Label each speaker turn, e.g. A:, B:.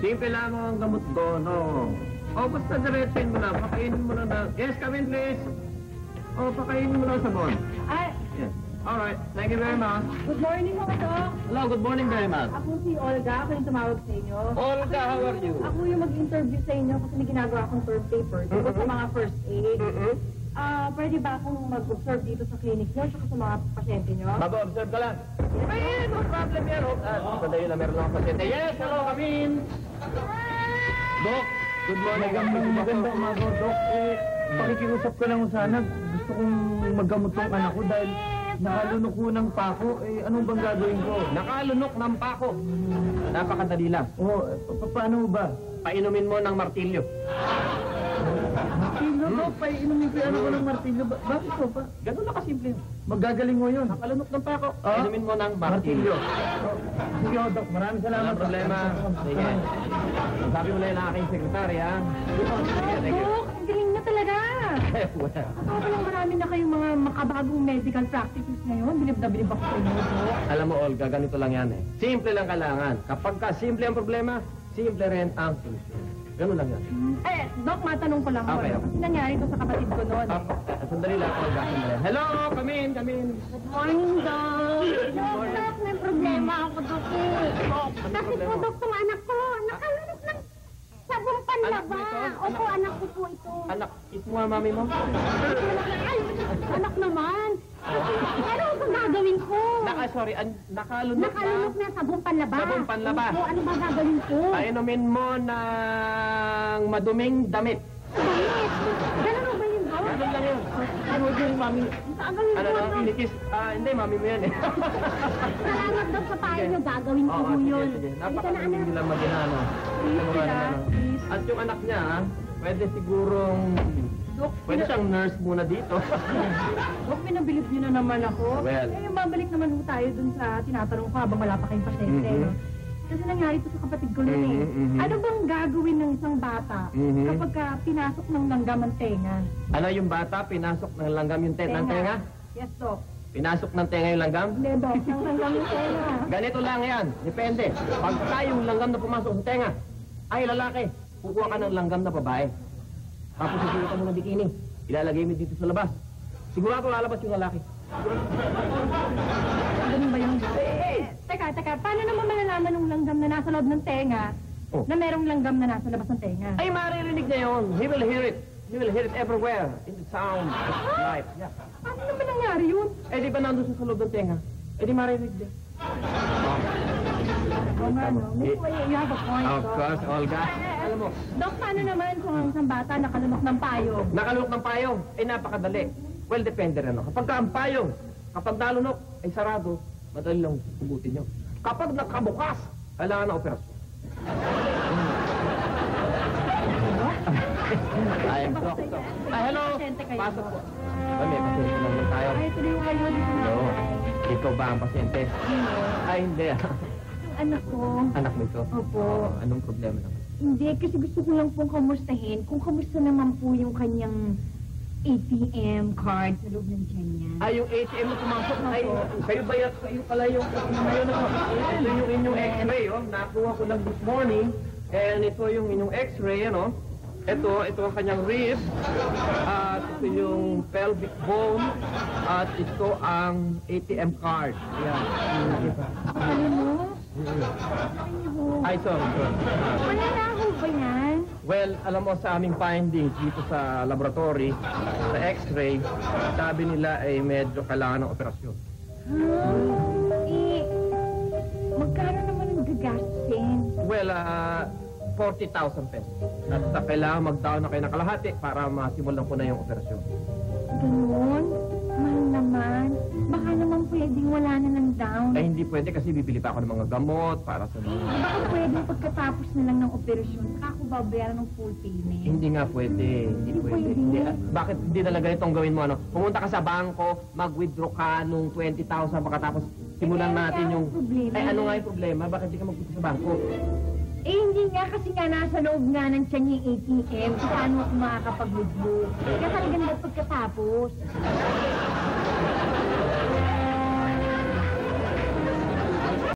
A: Simple lamang ang gamot ko, no? O, basta diretsin mo na. Pakainin mo na. Yes, come in, please. O, pakainin mo na sabon.
B: Ay,
A: Yes. All right. Thank you very much.
B: good morning ho, Doc.
A: Hello, good morning very much.
B: Ako si Olga. Ako yung tumawag sa inyo.
A: Olga, how are you?
B: Ako yung mag-interview sa inyo kasi may ginagawa akong term paper tungkol sa mga first aid. Pwede ba akong mag-observe dito sa clinic nyo at sa mga pasyente nyo?
A: Mag-observe ka lang. Ay, no problem yan. Sandali na meron akong pasyente. Yes, hello, come in. Doc, good morning.
C: Magandang umaga, Doc. Pakikiusap ko lang sana. Gusto kong maggamot tong anak ko dahil nakalunok ko ng pako. Anong bang gagawin ko?
A: Nakalunok ng pako. Napakadali lang.
C: Paano ba?
A: Painumin mo ng martilyo.
C: Martilyo, Doc. Painumin ko ano ko ng martilyo. Bakit ko pa?
A: Ganun na kasimple.
C: Magagaling mo yun.
A: Nakalunok ng pako. Painumin mo ng martilyo.
C: Sige, Doc. Maraming salamat.
A: Walang problema. Sige. Sabi mo na yun ang aking sekretary, ha? Thank you.
B: Doc, ang galing na talaga.
A: Well,
B: Ako lang marami na kayong mga makabagong medical practices ngayon. Bilib na bilib ako sa inyo, Doc.
A: alam mo, Olga, ganito lang yan eh. Simple lang kailangan. Kapag ka simple ang problema, simple rin ang solusyon. Ganun lang yan.
B: Doc, matanong ko lang.
A: Okay, okay.
B: Kasi nangyari ito sa kapatid ko noon.
A: Sandali lang, Olga. Sandali. Hello, come in, come in.
B: Good morning, Doc. Doc, may problema ako, Doc. Kasi po, Doc, itong anak ko, nakalunok ng sabong panlaba. Opo, anak ko po ito.
A: Anak, kiss mo nga mami mo.
B: Ay, anak naman. Pero ano gagawin ko?
A: Sorry, nakalunok
B: Nakalunok na sabong panlaba.
A: Sabong panlaba.
B: Opo, ano ba gagawin ko?
A: Painumin mo ng maduming damit.
B: Damit. Ganun ba yun, Doc?
A: Ganun lang yun. Ano yung mami?
B: Gagawin ko, Doc.
A: Kinikis? Hindi, mami mo yan eh.
B: Salamat, Doc, sa payo niyo. Gagawin ko po yun.
A: Sige. Napakagaling nila mag-inano. At yung anak niya, pwede sigurong...
B: Dok,
A: Pwede siyang nurse muna dito.
B: Dok, pinabilib niyo na naman ako.
A: Well.
B: Yung babalik naman po tayo dun sa tinatanong ko habang wala pa kayong pasyente. No? Kasi nangyari ito sa kapatid ko nun eh. Ano bang gagawin ng isang bata kapag pinasok ng langgam ang tenga?
A: Ano yung bata, pinasok ng langgam yung ng tenga?
B: Yes, Dok.
A: Pinasok ng tenga yung langgam?
B: Hindi, Dok. Ng langgam yung tenga.
A: Ganito lang yan. Depende. Pagka yung langgam na pumasok sa tenga, ay lalaki, kukuha ka ng langgam na babae. Tapos siguro ka mo ng bikini. Ilalagay mo dito sa labas. Sigurado lalabas yung lalaki.
B: Ganun ba yung... Teka. Paano naman malalaman ng langgam na nasa loob ng tenga na merong langgam na nasa labas ng tenga?
A: Ay, maririnig niya yun. He will hear it. He will hear it everywhere in the sound of life. Yeah.
B: Paano naman nangyari yun?
A: Eh, di ba nandun siya sa loob ng tenga? Eh, di maririnig din.
B: Oo nga, no? You have a point,
A: Of
B: Doc.
A: course, Olga. Alam mo,
B: Dok, paano naman kung ang isang bata nakalunok ng payong?
A: nakalunok ng payong, ay napakadali. Well, depende rin. Kapag ka ang payong, kapag nalunok, ay sarado, madali lang sugutin nyo. Kapag nakabukas, kailangan na operasyon. I am doctor. Hello. Pasok po. May pasyente naman tayo.
B: Ay, tuloy yung ayaw dito na.
A: No. Ikaw ba ang pasyente? Ay, hindi.
B: Yung anak ko.
A: Anak mo ito?
B: Opo.
A: Anong problema naman?
B: Hindi, kasi gusto ko lang pong kamustahin kung kamusta naman po yung kanyang ATM card sa loob ng tiyan niya.
A: Ay, yung ATM na pumasok. Ay, kayo ba yan? Kayo pala yung... Ito yung inyong x-ray, oh. Nakuha ko lang this morning. And ito yung inyong x-ray, ano? Ito ang kanyang rib. At ito yung pelvic bone. At ito ang ATM card. Yan.
B: Ano mo?
A: Ay, sorry.
B: Mananaho ba yan?
A: Well, alam mo sa aming findings dito sa laboratory, sa x-ray, sabi nila ay medyo kailangan ng operasyon.
B: Magkano naman ang gagastusin?
A: Well, 40,000 pesos. At kailangan mag-down na kayo ng kalahati para masimulan ko na yung operasyon.
B: Ganun? Mahal naman. Baka naman pwedeng wala na ng down.
A: Ay, hindi pwede kasi bibili pa ako ng mga gamot para sa mga...
B: Baka pwedeng pagkatapos na lang ng operasyon, saka ako babayaran ng full payment.
A: Hindi nga pwede. Hindi pwede. Hindi, bakit hindi talaga itong gawin mo? Ano? Pumunta ka sa bangko, mag-withdraw ka nung 20,000 pagkatapos simulan natin yung...
B: Problema.
A: Ay, ano nga yung problema? Bakit hindi ka magpunta sa bangko?
B: Hindi nga kasi nga nasa loob nga ng tiyan yung ATM. Paano ako makakapag-withdraw? Kaya talagang dapat pagkatapos.